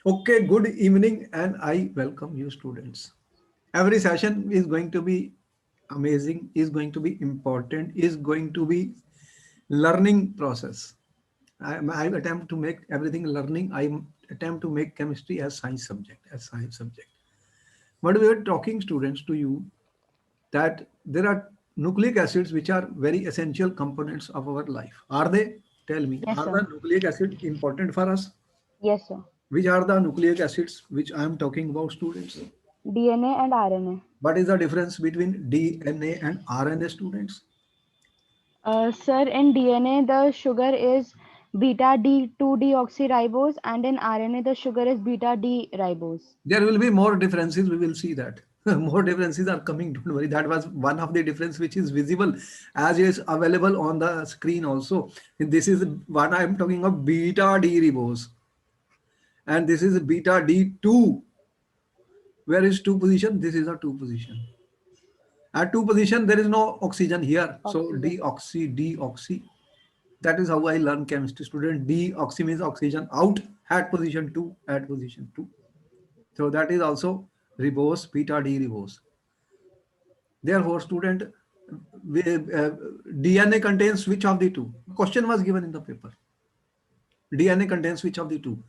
Okay, good evening, and I welcome you, students. Every session is going to be amazing, is going to be important, is going to be learning process. I attempt to make everything learning. I attempt to make chemistry as science subject, But we are talking, students, to you that there are nucleic acids which are very essential components of our life. Are they? Tell me, Yes, are sir. the nucleic acid important for us? Yes, sir. Which are the nucleic acids which I am talking about, students? DNA and RNA. What is the difference between DNA and RNA, students? Sir, in DNA, the sugar is beta D2-deoxyribose, and in RNA, the sugar is beta D ribose. There will be more differences. We will see that. More differences are coming. Don't worry. That was one of the difference which is visible as is available on the screen also. This is what I am talking of beta D ribose. And this is beta D2. Where is two position? This is a two position. At two position, there is no oxygen here. So Oxygen. deoxy. That is how I learn chemistry, student. Deoxy means oxygen out at position 2, at position 2. So that is also ribose, beta D ribose. Therefore, student, DNA contains which of the two? Question was given in the paper. DNA contains which of the two?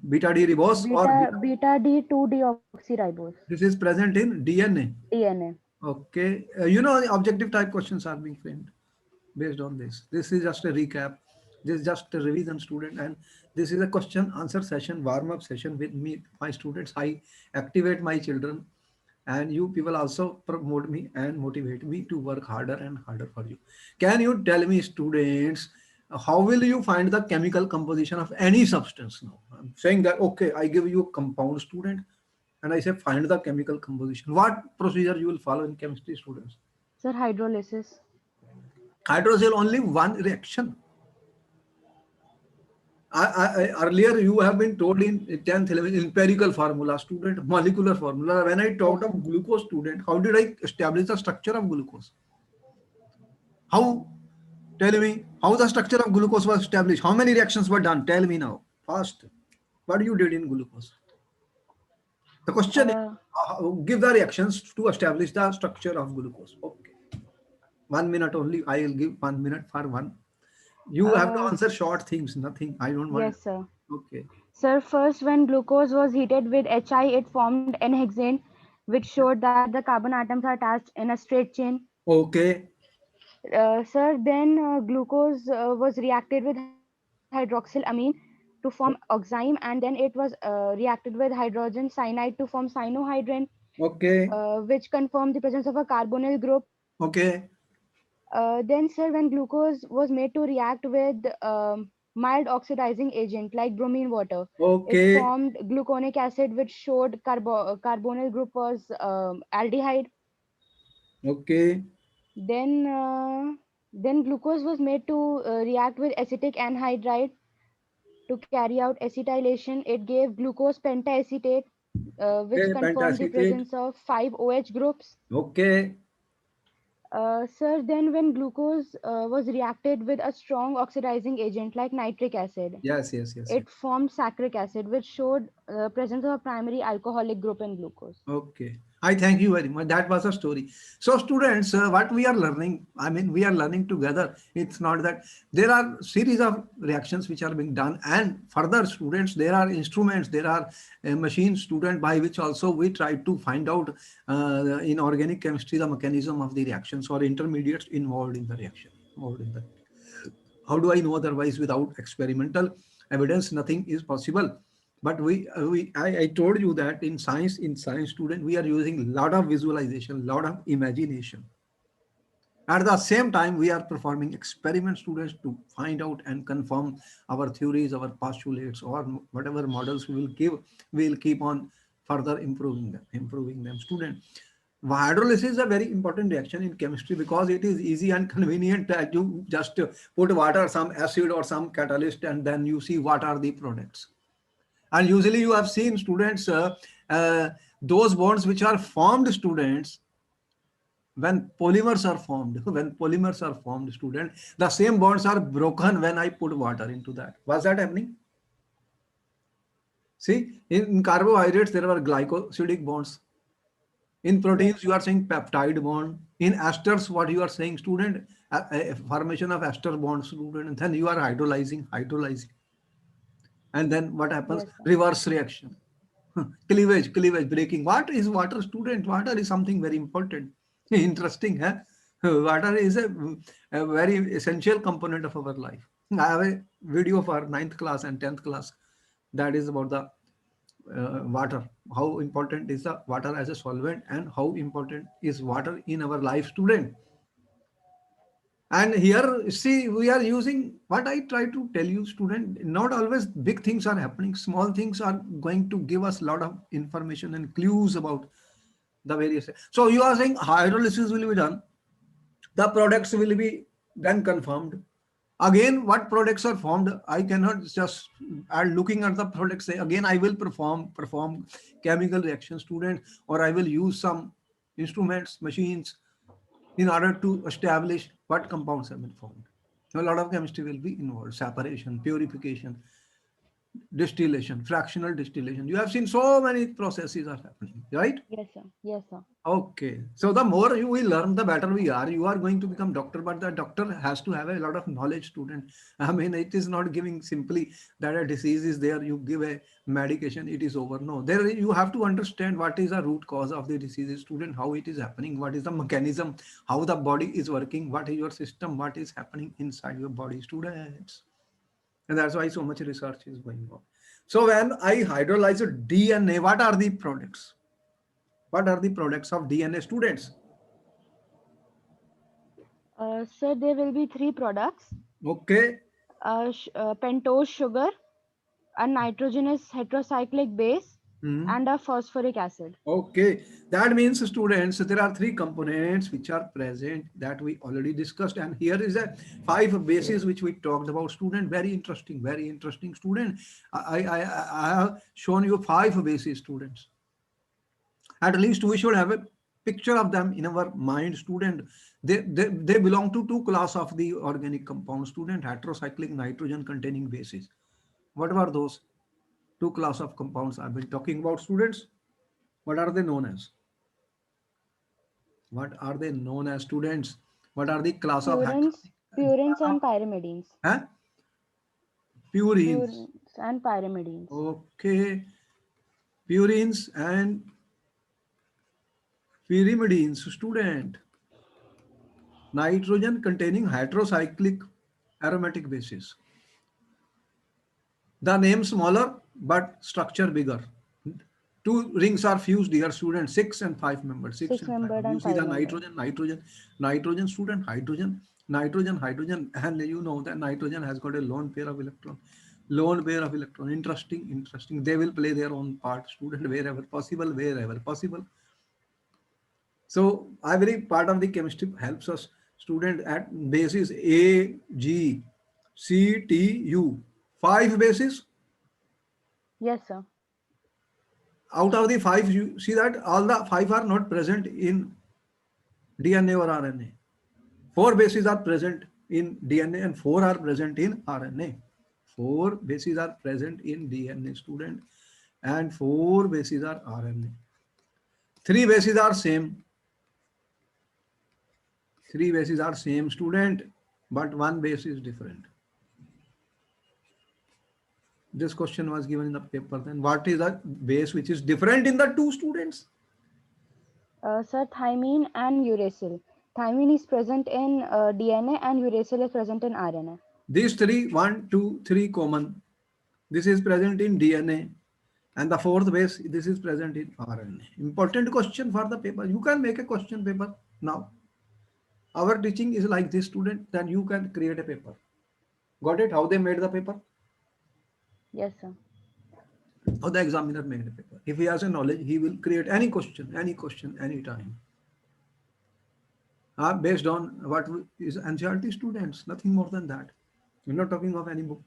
Beta D ribose or beta? Beta D2-deoxyribose. This is present in DNA. DNA. Okay. You know, the objective type questions are being framed based on this. This is just a recap. This is just a revision, student, and this is a question answer session, warm up session with me, my students. I activate my children, and you people also promote me and motivate me to work harder and harder for you. Can you tell me, students, how will you find the chemical composition of any substance now? I'm saying that, okay, I give you a compound, student, and I say find the chemical composition. What procedure you will follow in chemistry, students? Sir, hydrolysis. Hydrogel only one reaction. Earlier you have been told in 10th level empirical formula, student, molecular formula. When I talked Yes, of sir. glucose, student, how did I establish the structure of glucose? How? Tell me how the structure of glucose was established. How many reactions were done? Tell me now, fast. What you did in glucose? The question is, Uh, give the reactions to establish the structure of glucose. Okay, 1 minute only. I will give 1 minute for one. You have to uh, answer short things, nothing. I don't want. yes, sir. Okay. Sir, first, when glucose was heated with Hi, it formed N-hexane, which showed that the carbon atoms are attached in a straight chain. Okay. Sir, then glucose was reacted with hydroxylamine to form oxime, and then it was reacted with hydrogen cyanide to form cyanohydrin, Okay. which confirmed the presence of a carbonyl group. Okay. Then, sir, when glucose was made to react with mild oxidizing agent like bromine water, it Okay. formed gluconic acid, which showed carbonyl group was aldehyde. Okay. Then, then glucose was made to react with acetic anhydride to carry out acetylation. It gave glucose pentacetate, which Okay. confirmed the Pentacetate. presence of five OH groups. Okay. Sir, then when glucose was reacted with a strong oxidizing agent like nitric acid, Yes. Yes. Yes. Yes. it formed saccharic acid, which showed presence of a primary alcoholic group in glucose. Okay. I thank you very much. That was a story. So, students, what we are learning, I mean, we are learning together. It's not that there are series of reactions which are being done, and further, students, there are instruments, there are machines, student, by which also we try to find out in organic chemistry the mechanism of the reactions or intermediates involved in the reaction. Involved in the How do I know otherwise? Without experimental evidence, nothing is possible. But I told you that in science student, we are using a lot of visualization, lot of imagination. At the same time, we are performing experiment, students, to find out and confirm our theories, our postulates, or whatever models we will give. We will keep on further improving them, student. Hydrolysis is a very important reaction in chemistry because it is easy and convenient that you just put water, some acid or some catalyst, and then you see what are the products. And usually you have seen, students, uh, those bonds which are formed, students, when polymers are formed, when polymers are formed, student, the same bonds are broken when I put water into that. Was that happening? See, in carbohydrates, there are glycosidic bonds. In Yes, proteins, you sir. are saying peptide bond. In esters, what you are saying, student, formation of ester bond, student, and then you are hydrolyzing. And then what happens? Yes, sir. Reverse reaction. Cleavage, breaking. What is water, student? Water is something very important. Interesting, huh? Water is a very essential component of our life. I have a video for ninth class and 10th class that is about the water. How important is the water as a solvent and how important is water in our life, student? And here, see, we are using what I try to tell you, student. Not always big things are happening. Small things are going to give us a lot of information and clues about the various. So you are saying hydrolysis will be done. The products will be then confirmed. Again, what products are formed? I cannot just looking at the products say again I will perform chemical reaction, student, or I will use some instruments, machines in order to establish what compounds have been formed. A lot of chemistry will be involved, separation, purification, distillation, fractional distillation. You have seen so many processes are happening, right? Yes, sir. Yes, sir. Okay. So the more you will learn, the better we are. You are going to become doctor, but the doctor has to have a lot of knowledge, student. I mean, it is not giving simply that a disease is there, you give a medication, it is over. No, there you have to understand what is the root cause of the disease, student, how it is happening, what is the mechanism, how the body is working, what is your system, what is happening inside your body, students. And that's why so much research is going on. So when I hydrolyze DNA, what are the products? What are the products of DNA, students? Sir, there will be three products: Okay. pentose sugar, a nitrogenous heterocyclic base, Hmm. and a phosphoric acid. Okay. That means, students, there are three components which are present that we already discussed. And here is a five bases which we talked about, student. Very interesting, student. I have shown you five bases, students. At least we should have a picture of them in our mind, student. They belong to two class of the organic compound, student, heterocyclic nitrogen containing bases. What were those two class of compounds I've been talking about, students? What are they known as? What are they known as, students? What are the class of Purines, purines and pyrimidines. huh? Purines? Purines and pyrimidines. Okay. Purines and pyrimidines, student. Nitrogen containing heterocyclic aromatic bases. The name smaller, but structure bigger. Two rings are fused here, student, six and five members, six Six and five. membered You and see five the membered. nitrogen, student, hydrogen, and you know that nitrogen has got a lone pair of electron. Lone pair of electron. Interesting. They will play their own part, student, wherever possible. So every part of the chemistry helps us, student, at basis A, G, C, T, U. Five bases. Yes, sir. Out of the five, you see that all the five are not present in DNA or RNA. Four bases are present in DNA and four are present in RNA. Four bases are present in DNA, student, and four bases are RNA. Three bases are same. Three bases are same, student, but one base is different. This question was given in the paper. Then what is the base which is different in the two, students? Sir, thymine and uracil. Thymine is present in DNA and uracil is present in RNA. These three, one, two, three common. This is present in DNA. And the fourth base, this is present in RNA. Important question for the paper. You can make a question paper now. Our teaching is like this, student, then you can create a paper. Got it? How they made the paper? Yes, sir. How the examiner made a paper. If he has a knowledge, he will create any question, anytime. Based on what is NCERT students, nothing more than that. We're not talking of any book.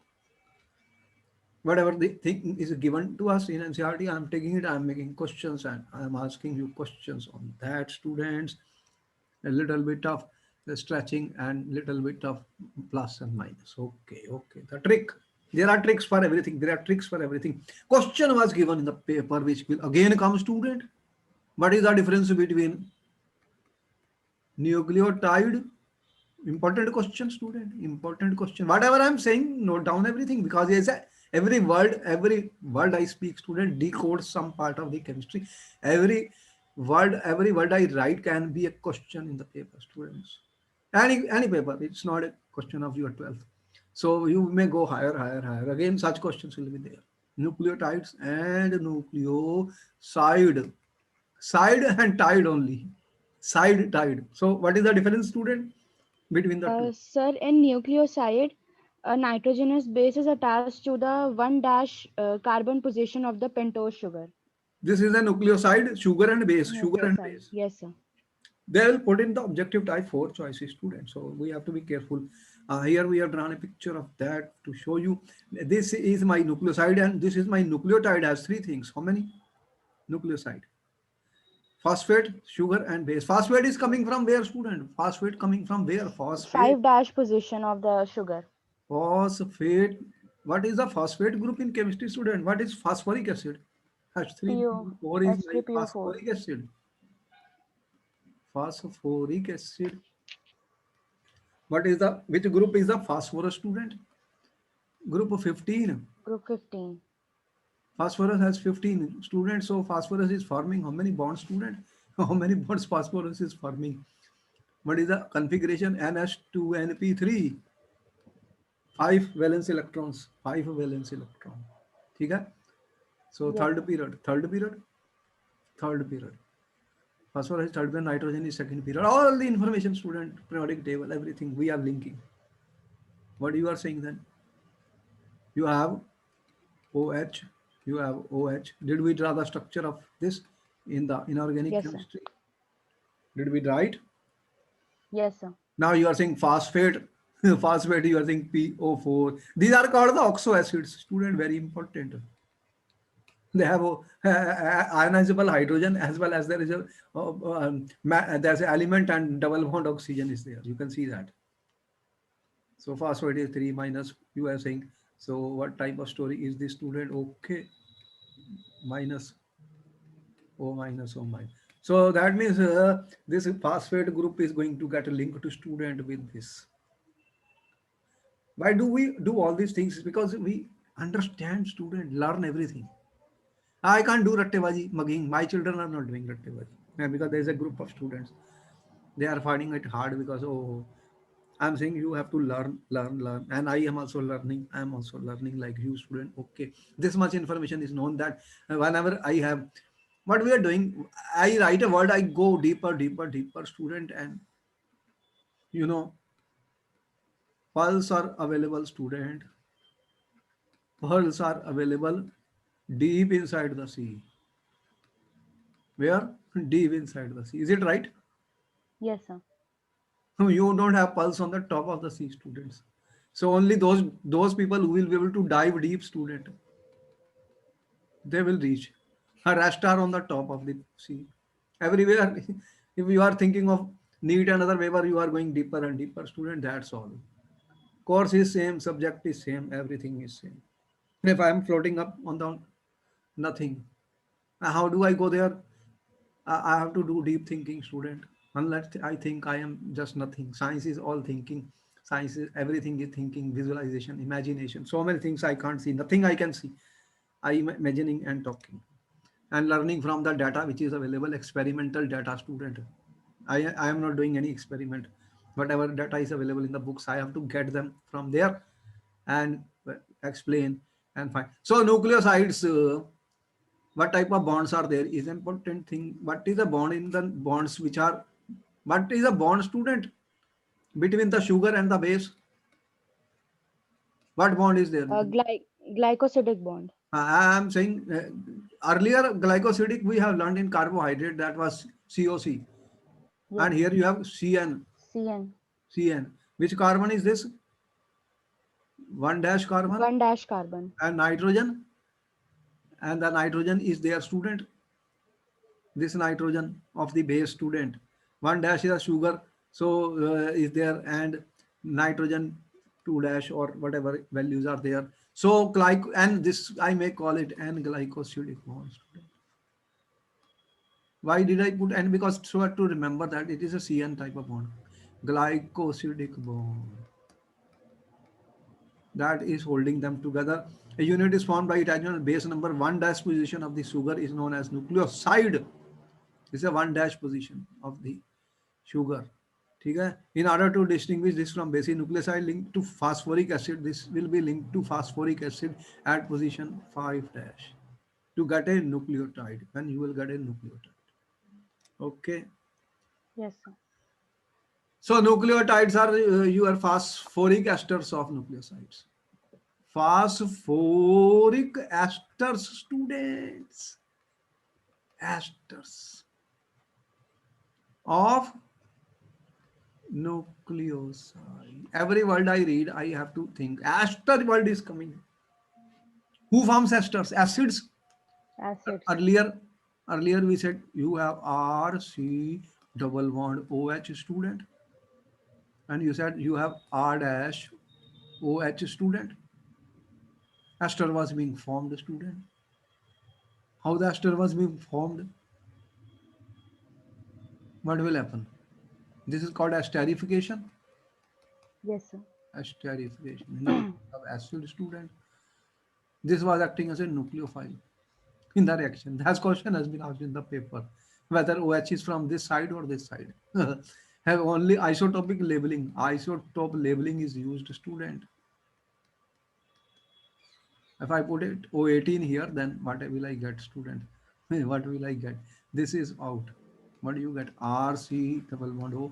Whatever the thing is given to us in NCERT, I'm taking it, I'm making questions and I'm asking you questions on that, students. A little bit of stretching and little bit of plus and minus. Okay. The trick. There are tricks for everything. There are tricks for everything. Question was given in the paper, which will again come, student. What is the difference between nucleotide? Important question, student. Important question. Whatever I'm saying, note down everything, because yes, every word I speak, student, decodes some part of the chemistry. Every word I write can be a question in the paper, students. Any paper. It's not a question of your 12th. So you may go higher, higher, higher. Again, such questions will be there. Nucleotides and nucleoside. Side and tide only. Side tide. So what is the difference, student, between the two? Sir, in nucleoside, a nitrogenous base is attached to the 1 dash carbon position of the pentose sugar. This is a nucleoside, sugar and base, sugar and Nucleoside. base. Yes, sir. They will put in the objective type 4 choices, students. So we have to be careful. Here we have drawn a picture of that to show you. This is my nucleoside and this is my nucleotide, has three things. How many? Nucleoside. Phosphate, sugar and base. Phosphate is coming from where, student? Phosphate coming from where? Phosphate. 5 dash position of the sugar. Phosphate. What is the phosphate group in chemistry, student? What is phosphoric acid? H3, PO, 4 is my H3PO4. phosphoric acid. Phosphoric acid. What is the, which group is the phosphorus, student? Group of 15. Group 15. Phosphorus has 15 students. So phosphorus is forming how many bonds, student? How many bonds phosphorus is forming? What is the configuration? NH2NP3. 5 valence electrons. 5 valence electron. Okay? So Yes, third sir. period. Third period. Phosphorus is third period, nitrogen is second period. All the information, student, periodic table, everything we are linking. What you are saying then? You have OH, you have OH. Did we draw the structure of this in the inorganic Yes, sir. chemistry? Did we draw it? Yes, sir. Now you are saying phosphate, phosphate, you are saying PO4. These are called the oxo acids, student, very important. They have ionizable hydrogen as well as there is a there's an element and double bond oxygen is there. You can see that. So phosphate is 3 minus, you are saying. So what type of story is this, student? Okay, minus O minus O minus. So that means this phosphate group is going to get a link to student with this. Why do we do all these things? Because we understand, student, learn everything. I can't do rattebaji, mugging. My children are not doing rattebaji. Yeah, because there is a group of students. They are finding it hard because, oh, I'm saying you have to learn, learn, learn. And I am also learning. I am also learning like you, student. Okay. This much information is known that whenever I have, what we are doing, I write a word, I go deeper, deeper, deeper, student. And, you know, pearls are available, student. Pearls are available deep inside the sea. Where? Deep inside the sea. Is it right? Yes, sir. You don't have pulse on the top of the sea, students. So only those people who will be able to dive deep, student, they will reach. A rest are on the top of the sea. Everywhere, if you are thinking of need another waiver, you are going deeper and deeper, student. That's all. Course is same, subject is same, everything is same. If I am floating up on the nothing, how do I go there? I have to do deep thinking, student. Unless I think I am just nothing. Science is all thinking. Science is everything is thinking, visualization, imagination. So many things I can't see. Nothing I can see. I am imagining and talking and learning from the data which is available. Experimental data, student. I am not doing any experiment. Whatever data is available in the books, I have to get them from there and explain and find. So nucleosides. What type of bonds are there is important thing. What is the bond in the bonds which are, what is the bond, student, between the sugar and the base? What bond is there? Glycosidic bond. I am saying earlier glycosidic we have learned in carbohydrate, that was COC, and Yes, here you have CN. CN. CN. Which carbon is this? 1 dash carbon 1 dash carbon. and nitrogen, and the nitrogen is their student. This nitrogen of the base, student. 1 dash is a sugar, so is there, and nitrogen 2 dash or whatever values are there. So and this I may call it N-glycosidic bond. Why did I put N? Because so to remember that it is a CN type of bond. Glycosidic bond. That is holding them together. A unit is formed by attachment base number 1 dash position of the sugar is known as nucleoside. This is a 1 dash position of the sugar. ठीक है? In order to distinguish this from basic nucleoside linked to phosphoric acid, this will be linked to phosphoric acid at position 5 dash to get a nucleotide. When you will get a nucleotide. Okay. Yes, sir. So nucleotides are your phosphoric esters of nucleosides. Phosphoric esters, students. Esters of nucleoside. Every word I read, I have to think. Ester word is coming. Who forms esters? Acids. Acids. Earlier we said you have RC double bond OH student. And you said you have R dash OH student. Ester was being formed, student. How the ester was being formed? What will happen? This is called esterification. Yes, sir. Esterification. Now of acid student. This was acting as a nucleophile in the reaction. That question has been asked in the paper. Whether OH is from this side or this side. Have only isotopic labeling. Isotope labeling is used, student. If I put it O18 here, then what will I get, student? What will I get? This is out. What do you get? RC double bond O.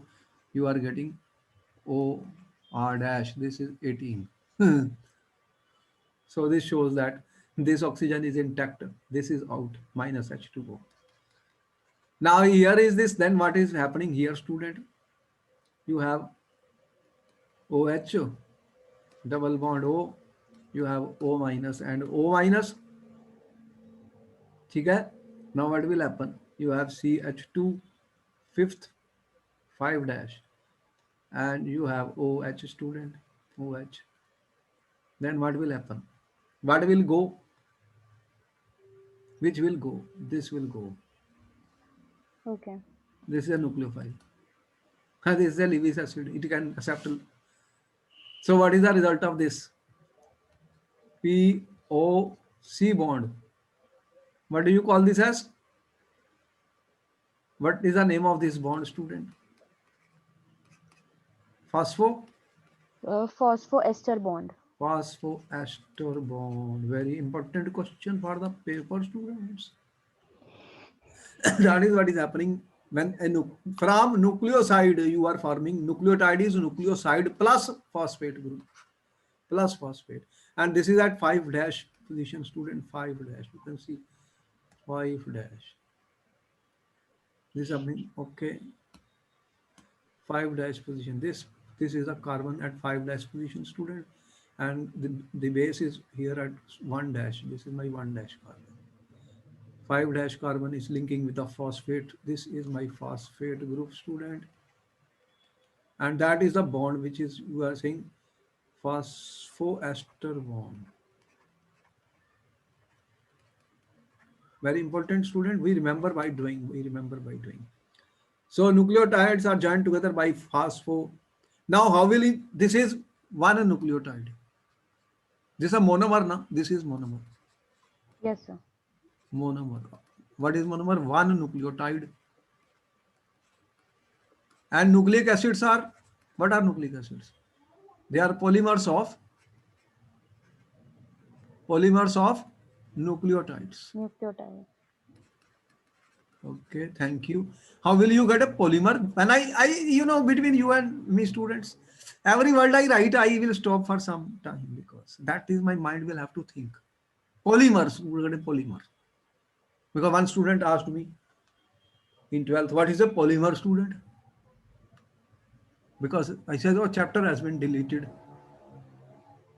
You are getting O R dash. This is 18. So this shows that this oxygen is intact. This is out, minus H2O. Now here is this. Then what is happening here, student? You have OH double bond O. You have O minus and O minus. Okay? Now what will happen? You have CH2 fifth 5 dash and you have OH, student, OH. Then what will happen? What will go? Which will go? This will go. Okay. This is a nucleophile. This is a Lewis acid. It can accept. So what is the result of this? POC bond. What do you call this as? What is the name of this bond, student? Phosphoester bond. Phosphoester bond. Very important question for the paper, students. That is what is happening when from nucleoside you are forming. Nucleotide is nucleoside plus phosphate group. Plus phosphate. And this is at 5 dash position, student. 5 dash. You can see 5 dash. This is something, okay. 5 dash position. This is a carbon at 5 dash position, student. And the base is here at 1 dash. This is my 1 dash carbon. 5 dash carbon is linking with the phosphate. This is my phosphate group, student. And that is the bond which is, you are saying, phosphoester bond. Very important, student. We remember by doing. So nucleotides are joined together by phospho. Now how will it? This is one nucleotide. This is a monomer, na? This is monomer. Yes, sir. Monomer. What is monomer? One nucleotide. And nucleic acids are, what are nucleic acids? They are polymers of nucleotides. Nucleotide. Okay, thank you. How will you get a polymer? When between you and me, students, every word I write, I will stop for some time because that is my mind will have to think. Polymers, we will get a polymer. Because one student asked me in 12th, what is a polymer, student? Because I said, oh, chapter has been deleted.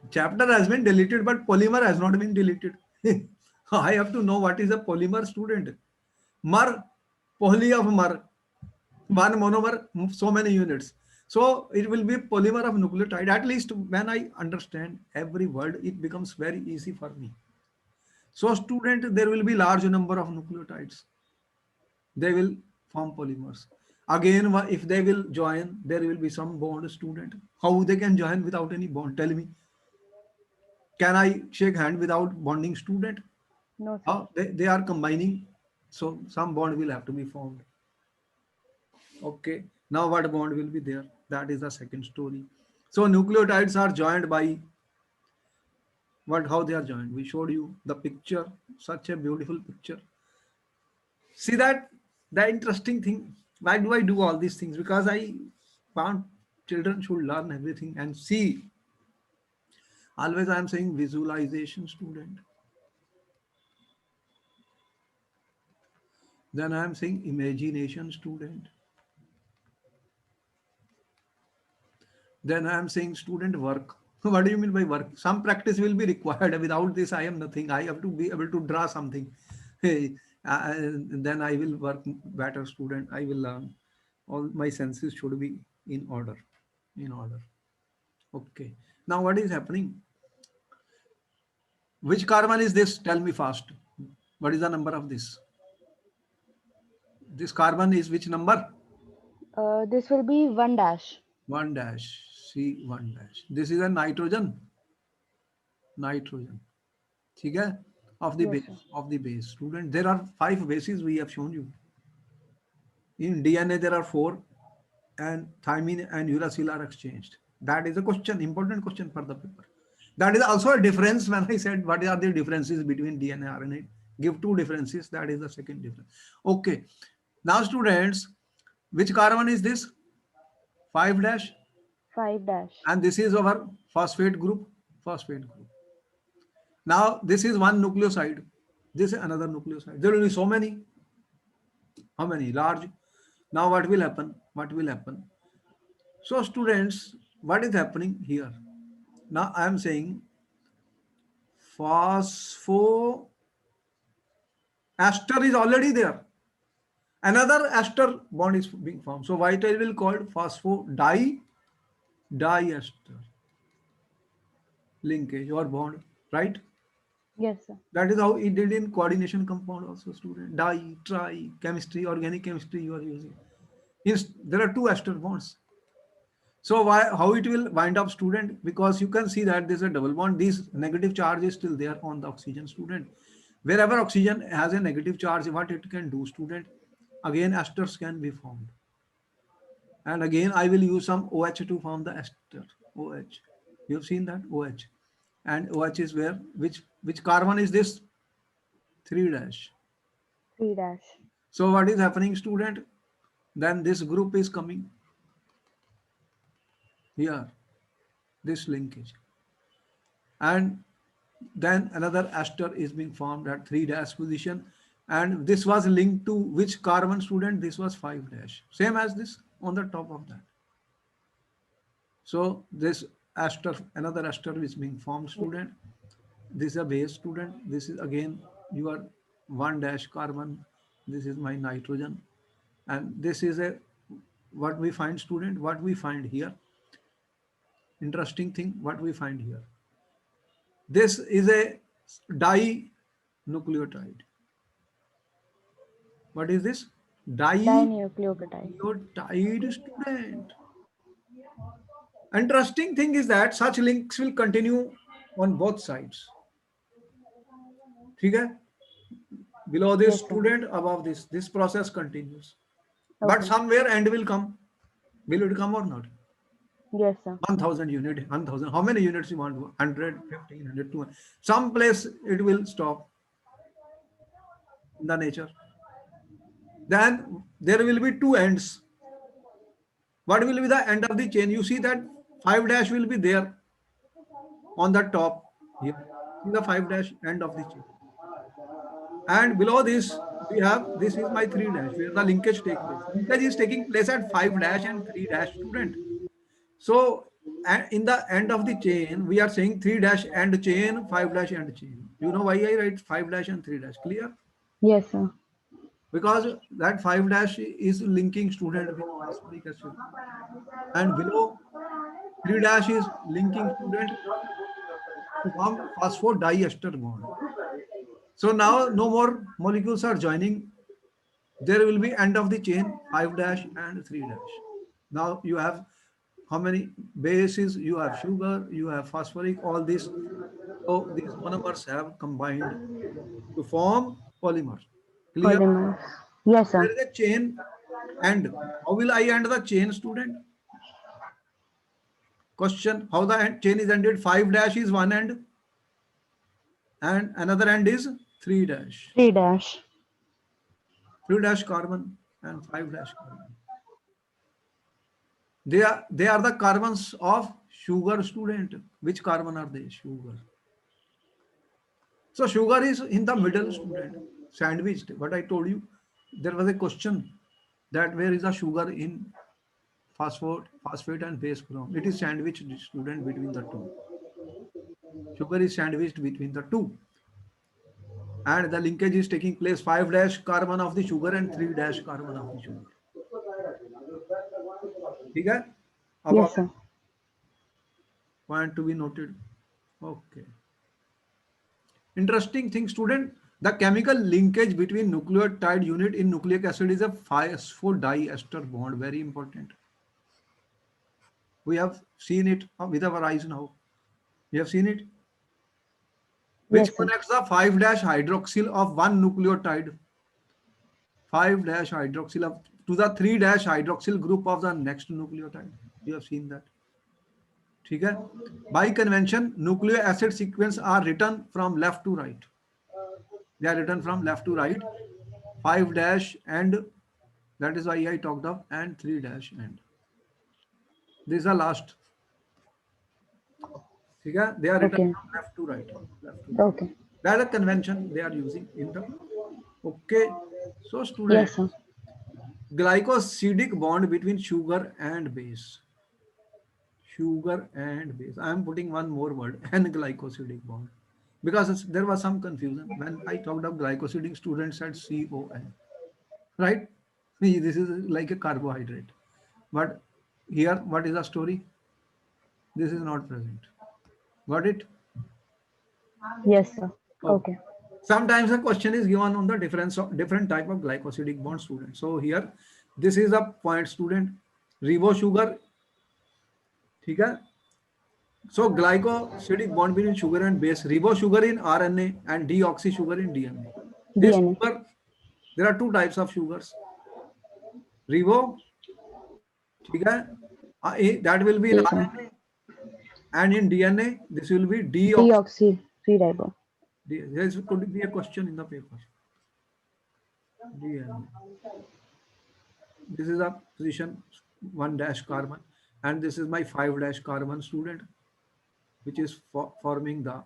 Chapter has been deleted, but polymer has not been deleted. I have to know what is a polymer, student. Mer, poly of mer, one monomer, so many units. So it will be polymer of nucleotide. At least when I understand every word, it becomes very easy for me. So student, there will be large number of nucleotides. They will form polymers. Again, if they will join, there will be some bond, student. How they can join without any bond? Tell me. Can I shake hand without bonding, student? No, sir. How they are combining. So some bond will have to be formed. Okay. Now what bond will be there? That is the second story. So nucleotides are joined by what? How they are joined? We showed you the picture. Such a beautiful picture. See that the interesting thing. Why do I do all these things? Because I want children should learn everything and see. Always I am saying visualization, student. Then I am saying imagination, student. Then I am saying student work. What do you mean by work? Some practice will be required. Without this, I am nothing. I have to be able to draw something. Hey, then I will work better, student. I will learn. All my senses should be in order. In order. Okay. Now what is happening? Which carbon is this? Tell me fast. What is the number of this? This carbon is which number? This will be 1 dash. 1 dash. C 1 dash. This is a nitrogen. Nitrogen. ठीक है? Of the Yes, base. sir. Of the base. Student, there are 5 bases we have shown you. In DNA, there are 4, and thymine and uracil are exchanged. That is a question, important question for the paper. That is also a difference when I said what are the differences between DNA and RNA. Give 2 differences. That is the second difference. Okay. Now, students, which carbon is this? 5 dash. 5 dash. And this is our phosphate group. Phosphate group. Now, this is one nucleoside. This is another nucleoside. There will be so many. How many? Large. Now, what will happen? What will happen? So, students, what is happening here? Now, I am saying phospho ester is already there. Another ester bond is being formed. So, white I will call phosphodiester linkage or bond, right? Yes, sir. That is how it did in coordination compound also, student. Di, tri, chemistry, organic chemistry you are using. There are 2 ester bonds. So how it will wind up, student? Because you can see that there's a double bond. This negative charge is still there on the oxygen, student. Wherever oxygen has a negative charge, what it can do, student? Again, esters can be formed. And again, I will use some OH to form the ester. OH. You have seen that? OH. And OH is where? Which carbon is this? 3 dash. 3 dash. So what is happening, student? Then this group is coming here, this linkage. And then another ester is being formed at 3 dash position. And this was linked to which carbon, student? This was 5 dash. Same as this on the top of that. So this ester, another ester is being formed, student. This is a base, student. This is again your 1 dash carbon. This is my nitrogen. And this is a what we find, student, what we find here. Interesting thing, what we find here. This is a dinucleotide. What is this? Dinucleotide. Dinucleotide, student. Interesting thing is that such links will continue on both sides. ठीक है? Below this, Yes, sir. student, above this process continues. Okay. But somewhere end will come. Will it come or not? Yes, sir. 1000 unit, 1000. How many units you want? 100, 1500, 200. Some place it will stop in the nature. Then there will be 2 ends. What will be the end of the chain? You see that 5 dash will be there on the top here. See the 5 dash end of the chain. And below this, we have, this is my 3 dash where the linkage takes place. Linkage is taking place at 5 dash and 3 dash, student. So in the end of the chain, we are saying 3 dash end chain, 5 dash end chain. You know why I write 5 dash and 3 dash? Clear? Yes, sir. because that 5 dash is linking student with phosphoric acid, and below 3 dash is linking student to form phosphodiester bond. So now no more molecules are joining. There will be end of the chain 5 dash and 3 dash. Now you have how many bases? You have sugar, you have phosphoric, all this. So these monomers have combined to form polymers. Clear? Polymers. Yes, There sir. is a chain end. How will I end the chain, student? Question: how the chain is ended? 5 dash is one end, and another end is 3 dash. 3 dash. 3 dash carbon and 5 dash carbon. They are the carbons of sugar, student. Which carbon are they? Sugar. So sugar is in the middle, student, sandwiched. What I told you, there was a question that where is the sugar in phosphate and base form? It is sandwiched, student, between the two. Sugar is sandwiched between the two, and the linkage is taking place 5 dash carbon of the sugar and 3 dash carbon of the sugar. ठीक है? अब Yes, sir. point to be noted. Okay. Interesting thing, student. The chemical linkage between nucleotide unit in nucleic acid is a phosphodiester bond. Very important. We have seen it with our eyes now. We have seen it, which Yes, sir. connects the 5 dash hydroxyl of one nucleotide, 5 dash hydroxyl of, to the 3 dash hydroxyl group of the next nucleotide. You have seen that. ठीक है? By convention, nucleic acid sequence are written from left to right. They are written from left to right. 5 dash and that is why I talked of, and 3 dash and. This is the last. ठीक है? They are written Okay. from left to right. Left to right. Okay. That is a convention they are using in the. Okay. So student, Yes, sir. glycosidic bond between sugar and base. Sugar and base. I am putting one more word, and glycosidic bond, because there was some confusion when I talked of glycosidic. Students said CON, right? This is like a carbohydrate, but here what is the story? This is not present. Got it? Yes, sir. Oh. Okay. Sometimes a question is given on the difference of different type of glycosidic bond, student. So here, this is a point, student. Ribo sugar. ठीक है? So glycosidic bond between sugar and base, ribo sugar in RNA and deoxy sugar in DNA. This DNA. sugar, there are two types of sugars. Ribo, ठीक है? That will be in Yes, sir. RNA, and in DNA this will be deoxy. Deoxy 3-ribo. There could be a question in the paper. DNA. This is a position 1 dash carbon, and this is my 5 dash carbon, student, which is forming the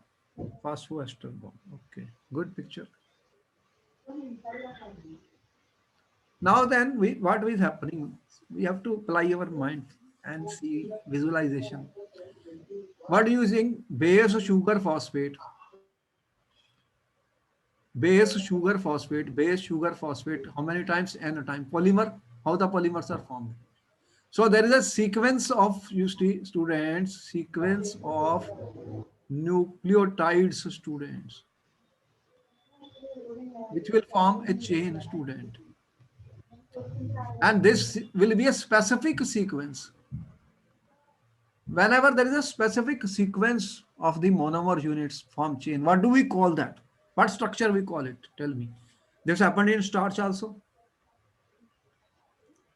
phosphoester bond. Okay, good picture. Now then, what is happening? We have to apply our mind and see visualization. What using base sugar phosphate, base sugar phosphate, base sugar phosphate. How many times? N time. Polymer. How the polymers are formed? So there is a sequence of, you see, students, sequence of nucleotides, students, which will form a chain, student. And this will be a specific sequence. Whenever there is a specific sequence of the monomer units form chain, what do we call that? What structure we call it? Tell me. This happened in starch also.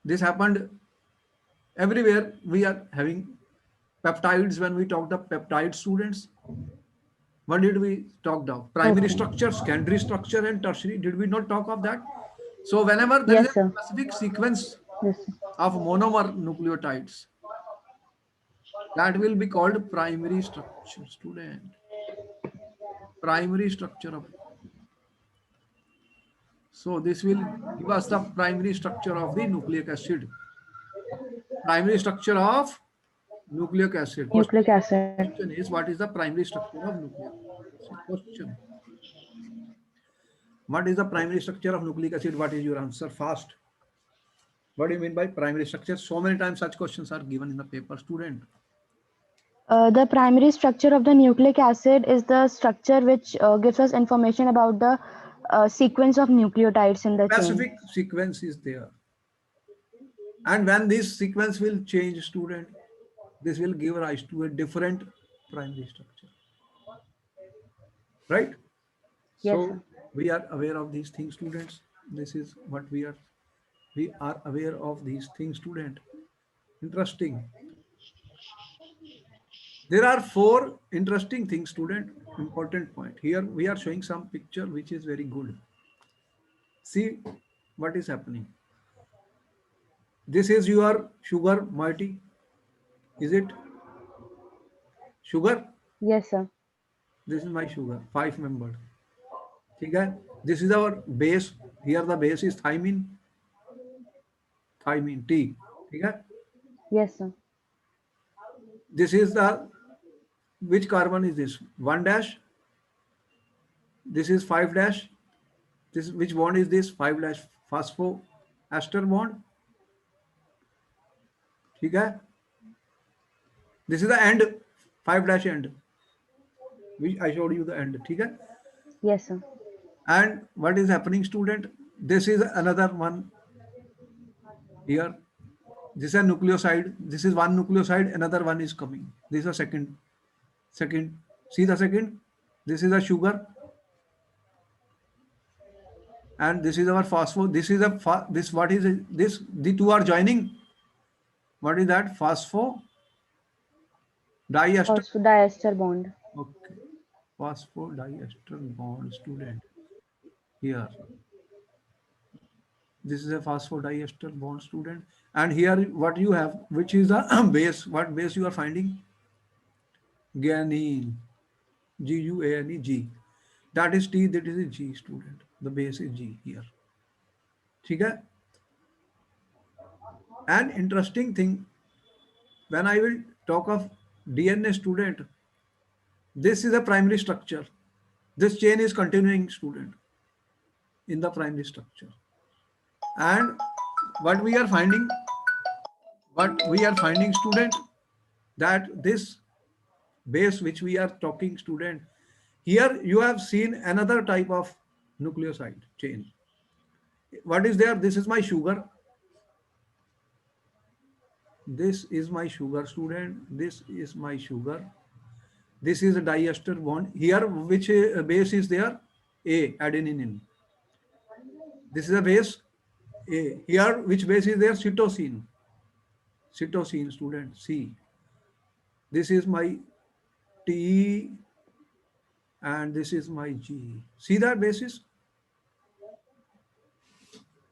This happened everywhere. We are having peptides. When we talked of peptide, students, what did we talk of? Primary structure, secondary structure, and tertiary. Did we not talk of that? So whenever there is Yes, a sir. specific sequence Yes, sir. of monomer nucleotides, that will be called primary structure, student. Primary structure of. So this will give us the primary structure of the nucleic acid. Primary structure of nucleic acid. Nucleic acid. Question is, what is the primary structure of nucleic acid? Question. What is the primary structure of nucleic acid? What is your answer? Fast. What do you mean by primary structure? So many times such questions are given in the paper, student. The primary structure of the nucleic acid is the structure which gives us information about the sequence of nucleotides in the chain. Specific sequence is there. And when this sequence will change, student, this will give rise to a different primary structure. Right? Yes, So sir. we are aware of these things, students. This is what we are aware of these things, student. Interesting. There are four interesting things, student. Important point. Here we are showing some picture which is very good. See what is happening. This is your sugar, Marty. Is it sugar? Yes, sir. This is my sugar, 5 membered. Okay? This is our base. Here the base is thymine, thymine T. Okay? Yes, sir. This is the, which carbon is this? 1 dash. This is 5 dash. This, which bond is this? 5 dash phosphoester bond. Okay? This is the end, 5 dash end. Which I showed you the end. Okay? Yes, sir. And what is happening, student? This is another one here. This is a nucleoside. This is one nucleoside. Another one is coming. This is a second. Second. See the second. This is a sugar. And this is our phospho. This is a this. What is it? This? The two are joining. What is that? Phospho diester. Phosphodiester bond. Okay. Phosphodiester bond, student. Here. This is a phosphodiester bond, student. And here what you have, which is the base. What base you are finding? Guanine. Guane, G. That is T, that is a G, student. The base is G here. Okay? An interesting thing, when I will talk of DNA, student, this is a primary structure. This chain is continuing, student, in the primary structure. And what we are finding, student, that this base which we are talking, student, here you have seen another type of nucleoside chain. What is there? This is my sugar. This is my sugar, student. This is my sugar. This is a diester bond. Here, which base is there? A, adenine. This is a base A. Here, which base is there? Cytosine. Cytosine, student. C. This is my T and this is my G. See that basis?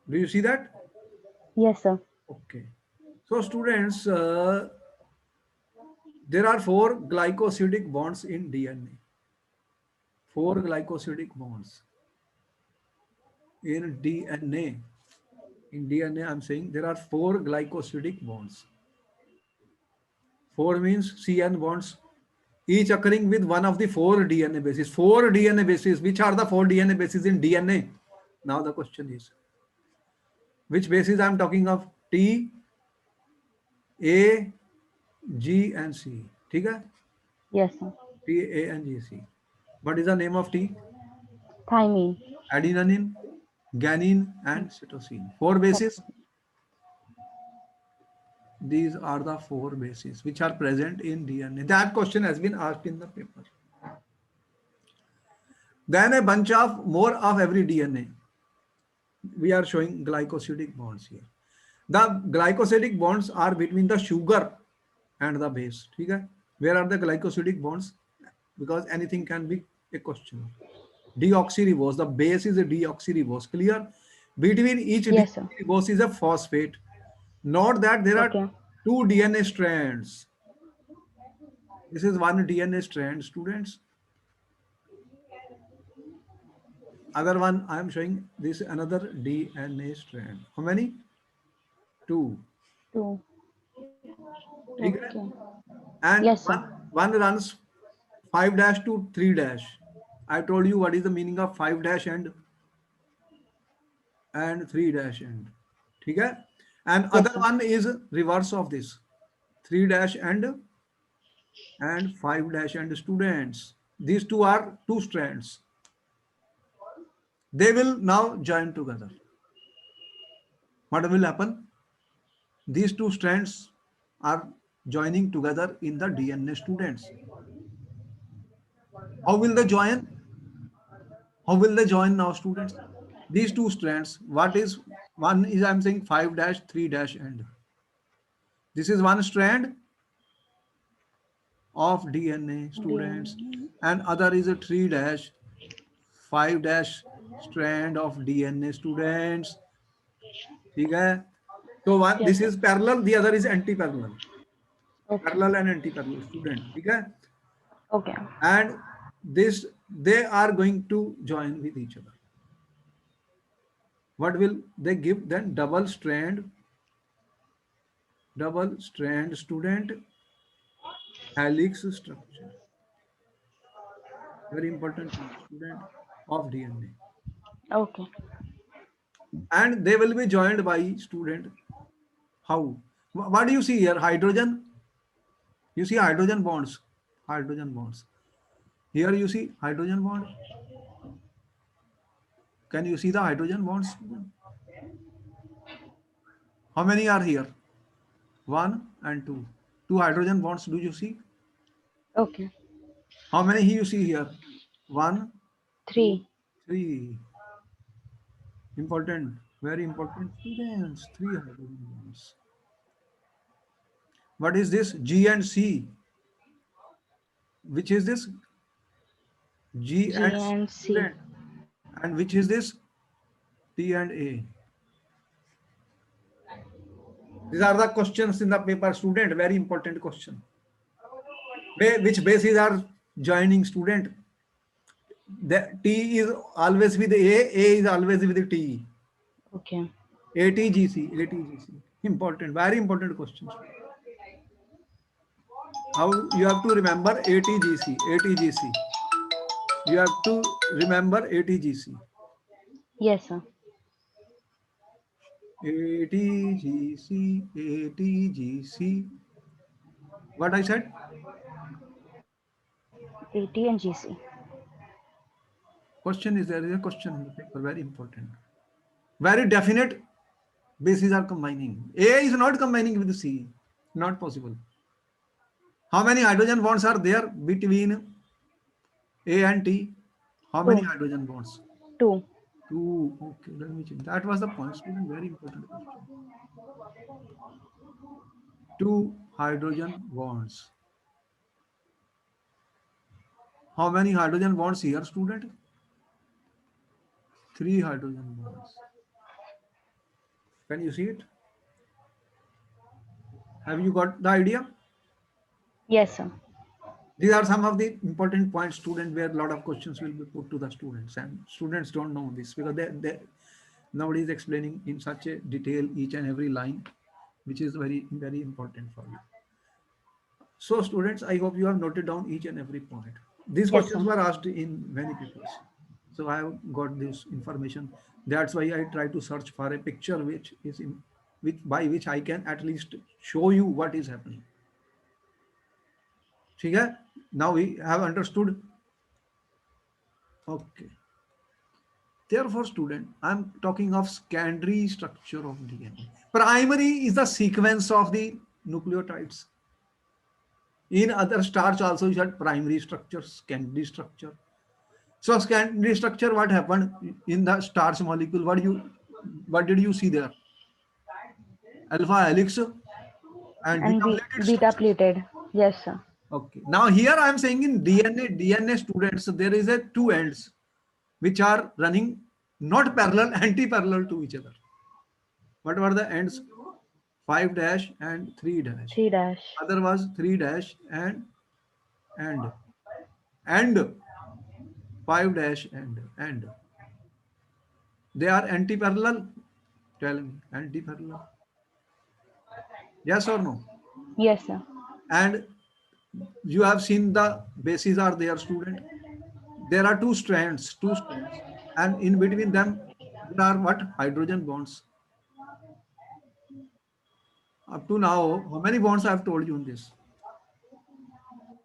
Do you see that? Yes, sir. Okay. So students, there are 4 glycosidic bonds in DNA. 4 glycosidic bonds in DNA. In DNA, I'm saying there are 4 glycosidic bonds. 4 means CN bonds, each occurring with one of the 4 DNA bases. 4 DNA bases. Which are the 4 DNA bases in DNA? Now the question is, which bases I'm talking of? T, A, G and C. Okay? Yes, sir. T, A and G, C. What is the name of T? Thymine. Adenine, guanine and cytosine. 4 bases. These are the 4 bases which are present in DNA. That question has been asked in the paper. Then a bunch of more of every DNA. We are showing glycosidic bonds here. The glycosidic bonds are between the sugar and the base. Okay? Where are the glycosidic bonds? Because anything can be a question. Deoxyribose. The base is a deoxyribose. Clear? Between each Yes, sir. deoxyribose is a phosphate. Note that there are Okay. 2 DNA strands. This is one DNA strand, students. Other one I am showing this another DNA strand. How many? 2. 2. Okay. Okay. And Yes, sir. one runs 5 dash to 3 dash. I told you what is the meaning of 5 dash and and 3 dash end. ठीक है? And Yes, other sir. one is reverse of this, 3 dash and 5 dash end students. These two are two strands. They will now join together. What will happen? These two strands are joining together in the DNA students. How will they join? How will they join now, students? These two strands, what is one is I'm saying 5 dash 3 dash end. This is one strand of DNA students, DNA. and other is a 3 dash 5 dash strand of DNA students. ठीक है? So one Yes, this sir. is parallel, the other is anti-parallel. Okay. Parallel and anti-parallel student. ठीक है? Okay. And this they are going to join with each other. What will they give? Then double strand student helix structure. Very important thing, student of DNA. Okay. And they will be joined by student. How? What do you see here? Hydrogen. You see hydrogen bonds. Hydrogen bonds. Here you see hydrogen bond. Can you see the hydrogen bonds? How many are here? One and two. Two hydrogen bonds. Do you see? Okay. How many you see here? One, two, 3. three. Important. Very important students. Three hydrogen bonds. What is this? G and C. Which is this? G G and C and C. student. And which is this? T and A. These are the questions in the paper, student. Very important question. Which bases are joining, student? The T is always with A is always with T. Okay. ATGC. Important, very important questions. How you have to remember ATGC. You have to remember ATGC. Yes, sir. ATGC. What I said? AT and GC. Question is there is a question in the paper, very important. Very definite bases are combining. A is not combining with C. Not possible. How many hydrogen bonds are there between A and T? How many 2. hydrogen bonds? 2. Two. Okay, let me check. That was the point, student. Very important question. Two hydrogen bonds. How many hydrogen bonds here, student? Three hydrogen bonds. Can you see it? Have you got the idea? Yes, sir. These are some of the important points, student, where a lot of questions will be put to the students, and students don't know this because nobody is explaining in such a detail each and every line, which is very, very important for you. So students, I hope you have noted down each and every point. These Yes, questions sir. were asked in many papers. So I have got this information. That's why I try to search for a picture which is in which by which I can at least show you what is happening. Okay? Now we have understood. Okay. Therefore, student, I'm talking of secondary structure of DNA. Primary is the sequence of the nucleotides. In other starch also you had primary structure, secondary structure. So secondary structure, what happened in the starch molecule? What did you see there? Alpha helix and And beta plated beta structures. plated. Yes, sir. Okay. Now here I am saying in DNA students, there is a two ends which are running not parallel, anti-parallel to each other. What were the ends? 5 dash and 3 dash. 3 dash. Other was 3 dash and 5 dash and. They are anti-parallel. Tell me, anti-parallel. Yes or no? Yes, sir. And you have seen the bases are there, student. There are two strands, and in between them There are what? Hydrogen bonds. Up to now, how many bonds I have told you in this?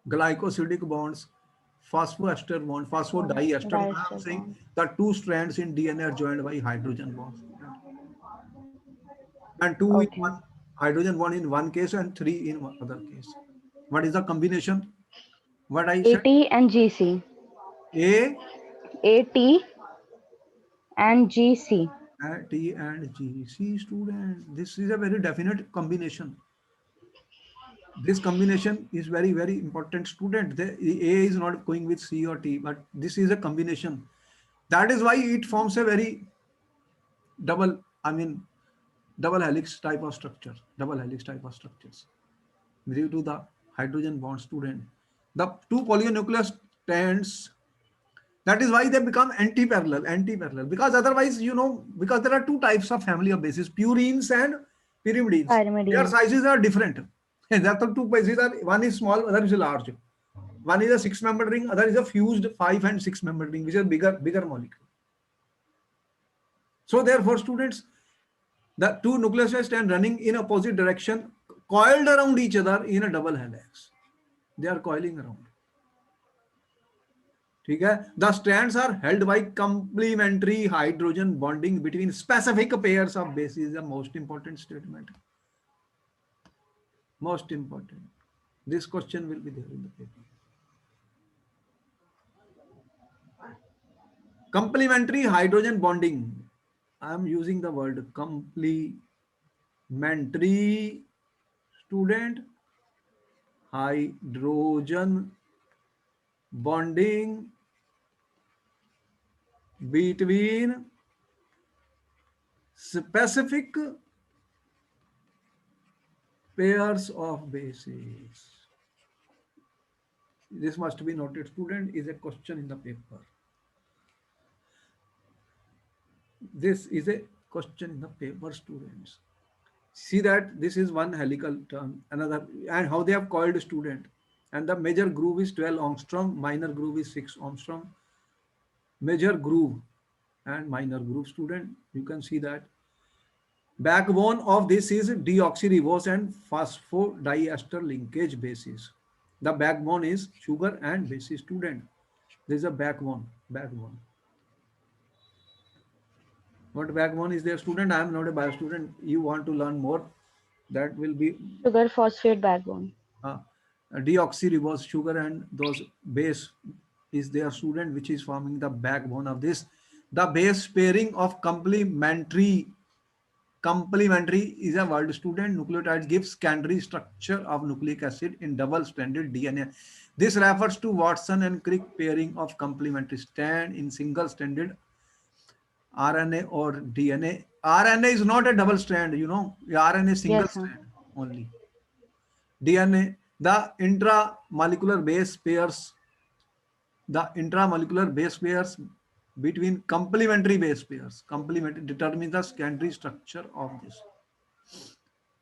Glycosidic bonds, phosphoester bond, phosphodiester. I am Diester saying bond. the two strands in DNA are joined by hydrogen bonds. And two in Okay. one hydrogen bond in one case and three in one other case. What is the combination? What I said? AT and GC. A, AT and GC. T and G. See, student, this is a very definite combination. This combination is very, very important, student. The A is not going with C or T, but this is a combination. That is why it forms a very double, I mean, double helix type of structure, double helix type of structures due to the hydrogen bond, student. The two polynuclear strands, that is why they become anti-parallel, because otherwise, because there are two types of family of bases, purines and pyrimidines. Their Pyrimidines. sizes are different. And that the two bases are, one is small, other is large. One is a six-membered ring, other is a fused five and six-membered ring, which is bigger molecule. So therefore, students, the two nucleotides stand running in opposite direction, coiled around each other in a double helix. They are coiling around. ठीक है? The strands are held by complementary hydrogen bonding between specific pairs of bases. The most important statement. Most important. This question will be there in the paper. Complementary hydrogen bonding. I am using the word complementary, student, hydrogen bonding between specific pairs of bases. This must be noted, student, is a question in the paper. This is a question in the paper, students. See that this is one helical turn, another, and how they have coiled, student. And the major groove is 12 angstrom, minor groove is 6 angstrom. Major groove and minor groove, student. You can see that. Backbone of this is deoxyribose and phosphodiester linkage bases. The backbone is sugar and bases, student. There is a backbone. What backbone is there, student? I am not a bio student. You want to learn more? That will be Sugar phosphate backbone. uh, deoxyribose sugar and those base is their, student, which is forming the backbone of this. The base pairing of complementary is a word, student. Nucleotides give secondary structure of nucleic acid in double-stranded DNA. This refers to Watson and Crick pairing of complementary strand in single-stranded RNA or DNA. RNA is not a double strand, RNA is single Yes, sir. strand only. DNA, the intramolecular base pairs between complementary base pairs, complementary determines the secondary structure of this.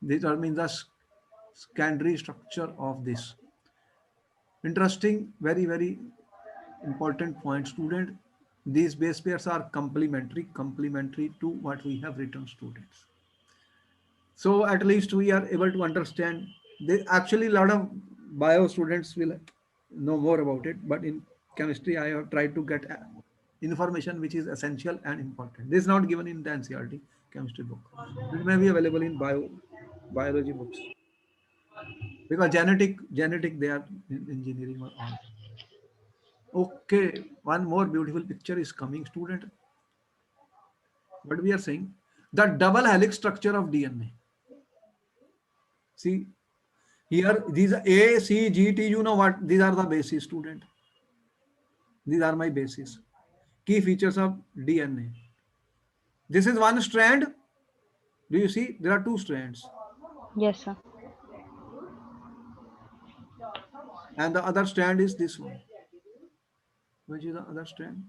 Determines the secondary structure of this. Interesting, very, very important point, student. These base pairs are complementary to what we have written, students. So at least we are able to understand. They actually, a lot of bio students will know more about it, but in chemistry I have tried to get information which is essential and important. This is not given in the NCERT chemistry book. It may be available in biology books, because genetic they are in engineering or all. Okay, one more beautiful picture is coming, student. What we are saying, the double helix structure of DNA. See, here, these are A, C, G, T, you know what? These are the bases, student. These are my bases. Key features of DNA. This is one strand. Do you see? There are two strands. Yes, sir. And the other strand is this one. Which is the other strand?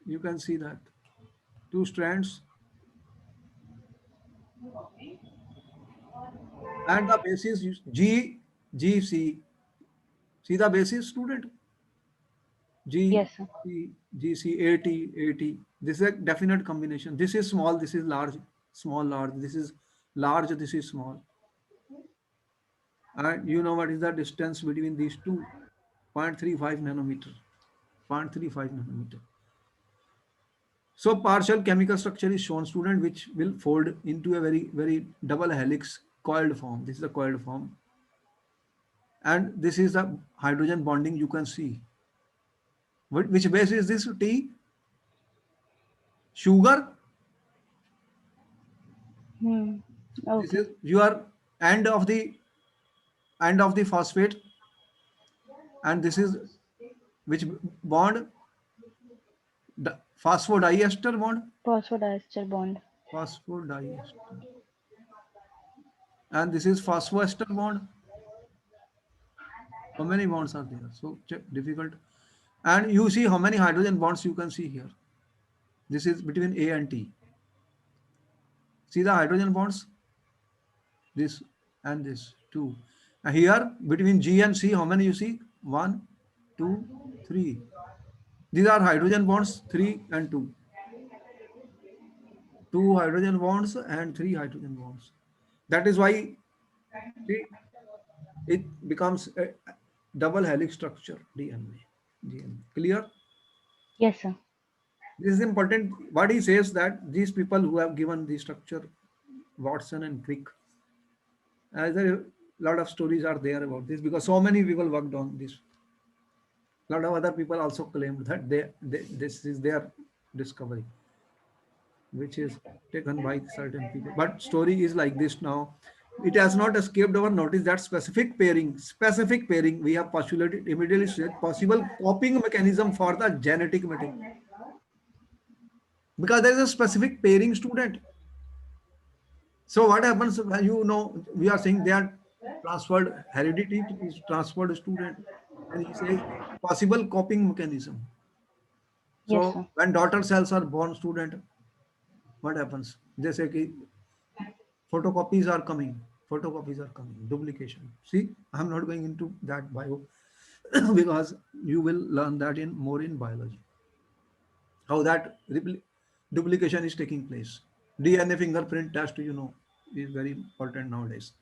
You can see that. Two strands. And the basis is G, G, C. See the basis, student? G, Yes, sir. C, G, C, A, T, A, T. This is a definite combination. This is small, this is large, small, large. This is large, this is small. And you know what is the distance between these two? 0.35 nanometer. 0.35 nanometer. So partial chemical structure is shown, student, which will fold into a very double helix coiled form. This is the coiled form. And this is the hydrogen bonding you can see. Which base is this? T? Sugar? Hmm. This Okay. is your end of the phosphate, and this is which bond? Phosphodiester bond? Phosphodiester bond. Phosphodiester. And this is phosphoester bond. How many bonds are there? So check, difficult. And you see how many hydrogen bonds you can see here. This is between A and T. See the hydrogen bonds? This and this, two. And here between G and C, how many you see? One, two, three. These are hydrogen bonds, three and two. Two hydrogen bonds and three hydrogen bonds. That is why, see, it becomes a double helix structure, DNA. Clear? Yes, sir. This is important. What he says that these people who have given the structure, Watson and Crick, as a lot of stories are there about this because so many people worked on this. A lot of other people also claimed that this is their discovery, which is taken by certain people. But story is like this now. It has not escaped our notice that specific pairing, we have postulated immediately said possible coping mechanism for the genetic material. Because there is a specific pairing, student. So what happens when we are saying they are transferred heredity is transferred student, and he says possible coping mechanism. Yes, So sir. when daughter cells are born, student, what happens? They say कि photocopies are coming, duplication. See, I'm not going into that bio because you will learn that in more in biology. How that duplication is taking place. DNA fingerprint test, is very important nowadays.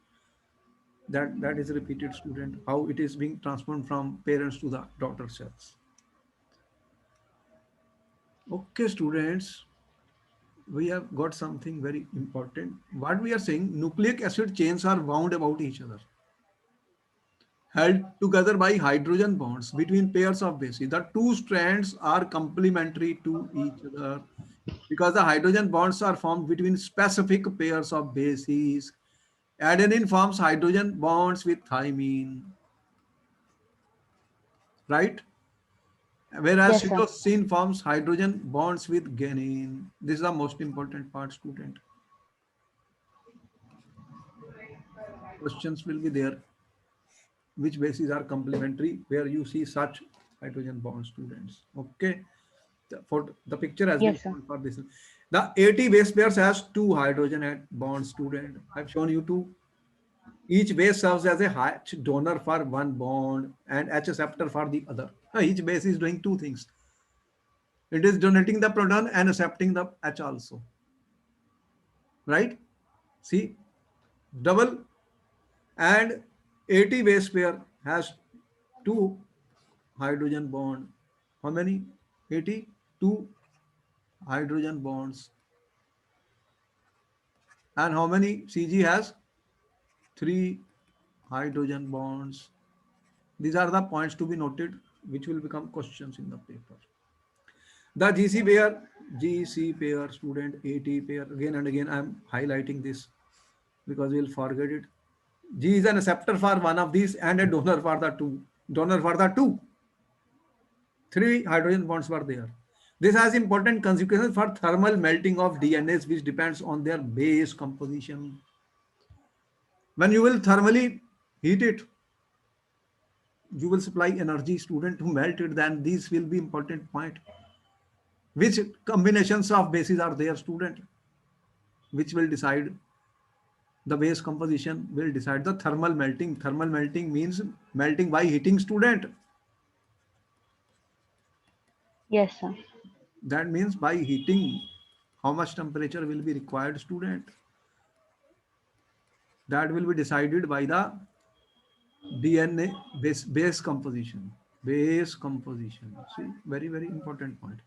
That is repeated, student, how it is being transformed from parents to the daughter cells. Okay, students, we have got something very important. What we are saying, nucleic acid chains are wound about each other, held together by hydrogen bonds between pairs of bases. The two strands are complementary to each other because the hydrogen bonds are formed between specific pairs of bases. Adenine forms hydrogen bonds with thymine, right? Whereas Yes, sir. cytosine forms hydrogen bonds with guanine. This is the most important part, student. Questions will be there. Which bases are complementary? Where you see such hydrogen bonds, students. Okay. For the picture has been Yes, sir. shown for this. The AT base pairs has two hydrogen bonds, student. I've shown you two. Each base serves as a H donor for one bond and H acceptor for the other. Each base is doing two things. It is donating the proton and accepting the H also. Right? See, double and AT base pair has two hydrogen bond. How many? AT? Two hydrogen bonds. And how many CG has? Three hydrogen bonds. These are the points to be noted, which will become questions in the paper. The GC pair, student, AT pair, again and again, I'm highlighting this because we'll forget it. G is an acceptor for one of these and a donor for the two. Donor for the two. Three hydrogen bonds were there. This has important consequences for thermal melting of DNAs, which depends on their base composition. When you will thermally heat it, you will supply energy, student, to melt it. Then these will be important point. Which combinations of bases are there, student? Which will decide the base composition, will decide the thermal melting. Thermal melting means melting by heating, student. Yes, sir. That means by heating, how much temperature will be required, student? That will be decided by the DNA base composition. Base composition. See, very, very important point.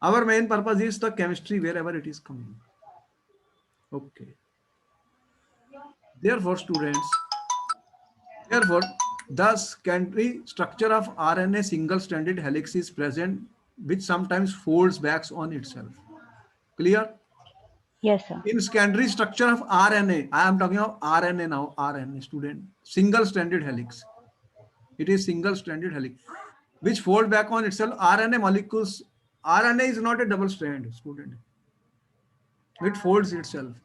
Our main purpose is the chemistry wherever it is coming. Okay. Therefore, students, therefore, the secondary structure of RNA single-stranded helix is present, which sometimes folds back on itself. Clear? Yes, sir. In secondary structure of RNA, I am talking of RNA now, RNA student, single-stranded helix. It is single-stranded helix, which fold back on itself. RNA molecules, RNA is not a double strand, student. It folds itself.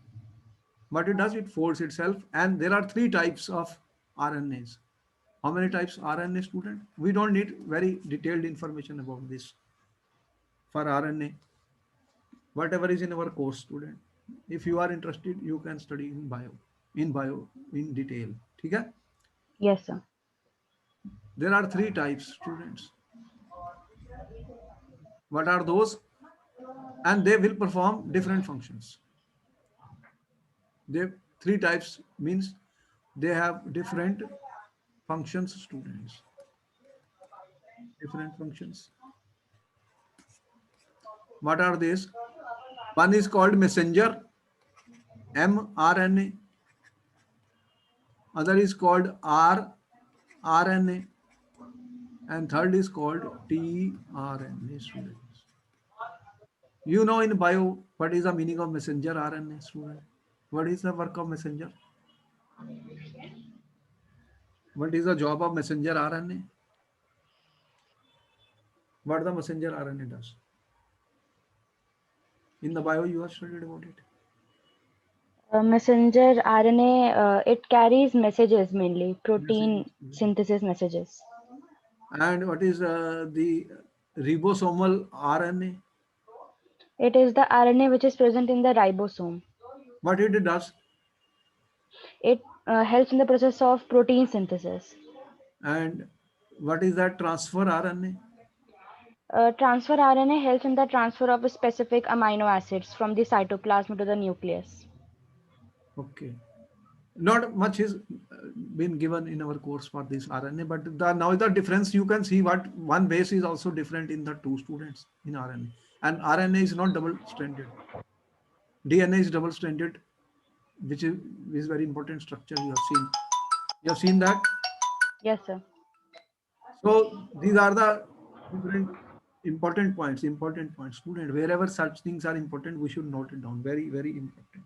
What it does, it folds itself. And there are three types of RNAs. How many types RNA, student? We don't need very detailed information about this for RNA. Whatever is in our course, student. If you are interested, you can study in bio, in detail. Okay? Yes, sir. There are three types, students. What are those? And they will perform different functions. They three types means they have different functions, students. Different functions. What are these? One is called messenger, mRNA. Other is called rRNA. And third is called tRNA, students. You know in bio, what is the meaning of messenger RNA, student? What is the work of messenger? What is the job of messenger RNA? What the messenger RNA does? In the bio, you have studied about it. Messenger RNA, it carries messages mainly, protein Messages. synthesis messages. And what is the ribosomal RNA? It is the RNA which is present in the ribosome. What it does? It helps in the process of protein synthesis. And what is that transfer RNA? Transfer RNA helps in the transfer of specific amino acids from the cytoplasm to the nucleus. Okay. Not much is been given in our course for this RNA, but now the difference you can see what one base is also different in the two students in RNA. And RNA is not double stranded. DNA is double stranded, which is very important structure you have seen. You have seen that. Yes, sir. So these are the different important points. Important points, student. Wherever such things are important, we should note it down. Very, very important.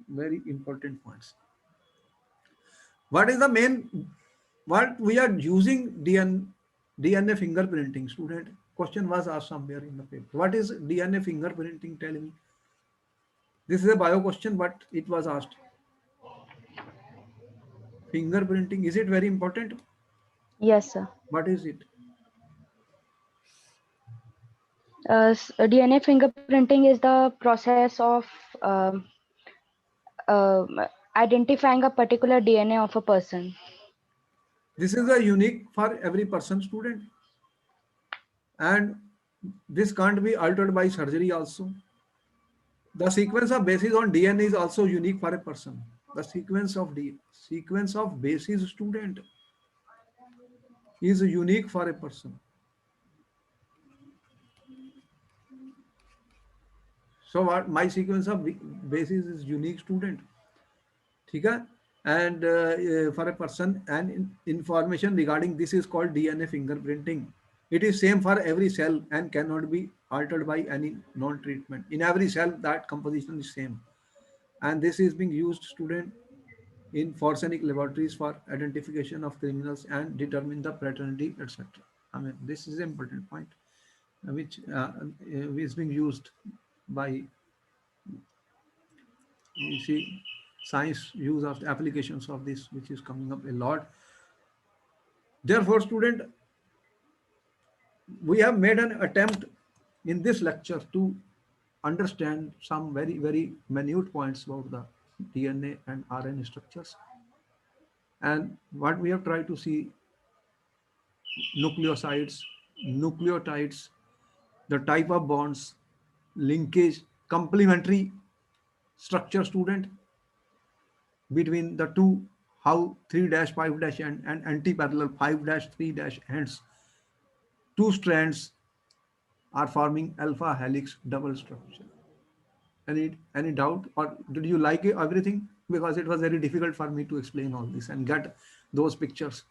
Very important points. What is the main? What we are using DNA fingerprinting, student? Question was asked somewhere in the paper. What is DNA fingerprinting? Tell me. This is a bio question, but it was asked. Fingerprinting, is it very important? Yes, sir. What is it? DNA fingerprinting is the process of um, uh, identifying a particular DNA of a person. This is a unique for every person, student. And this can't be altered by surgery also. The sequence of bases on DNA is also unique for a person. The sequence of bases, student, is unique for a person. So what my sequence of bases is unique, student. ठीक है? And for a person, and information regarding this is called DNA fingerprinting. It is same for every cell and cannot be altered by any non-treatment. In every cell, that composition is same. And this is being used, student, in forensic laboratories for identification of criminals and determine the paternity, etc. I mean, this is an important point, which is being used by, you see, science use of the applications of this, which is coming up a lot. Therefore, student, we have made an attempt in this lecture to understand some very, very minute points about the DNA and RNA structures. And what we have tried to see: nucleosides, nucleotides, the type of bonds, linkage, complementary structure, student, between the two, how 3 dash 5 dash and anti-parallel 5 dash 3 dash ends, two strands are forming alpha helix double structure. Any doubt, or did you like everything? Because it was very difficult for me to explain all this and get those pictures.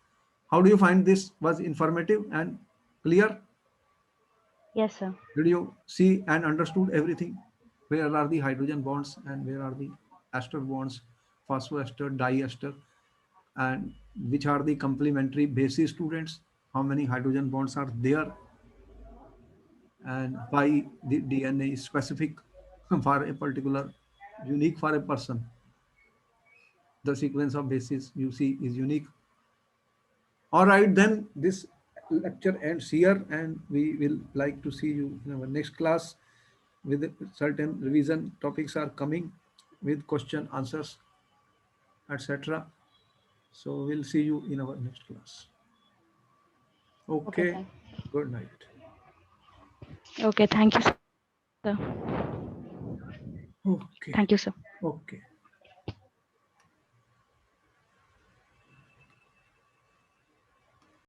How do you find this was informative and clear? Yes, sir. Did you see and understood everything? Where are the hydrogen bonds and where are the ester bonds, phosphoester, diester, and which are the complementary bases, students? How many hydrogen bonds are there and why the DNA is specific for a particular, unique for a person. The sequence of bases you see is unique. All right, then this lecture ends here, and we will like to see you in our next class with certain revision topics are coming with question answers, etc. So we'll see you in our next class. Okay, Okay, sir. good night. Okay, thank you, sir. Thank you, sir. Okay, okay.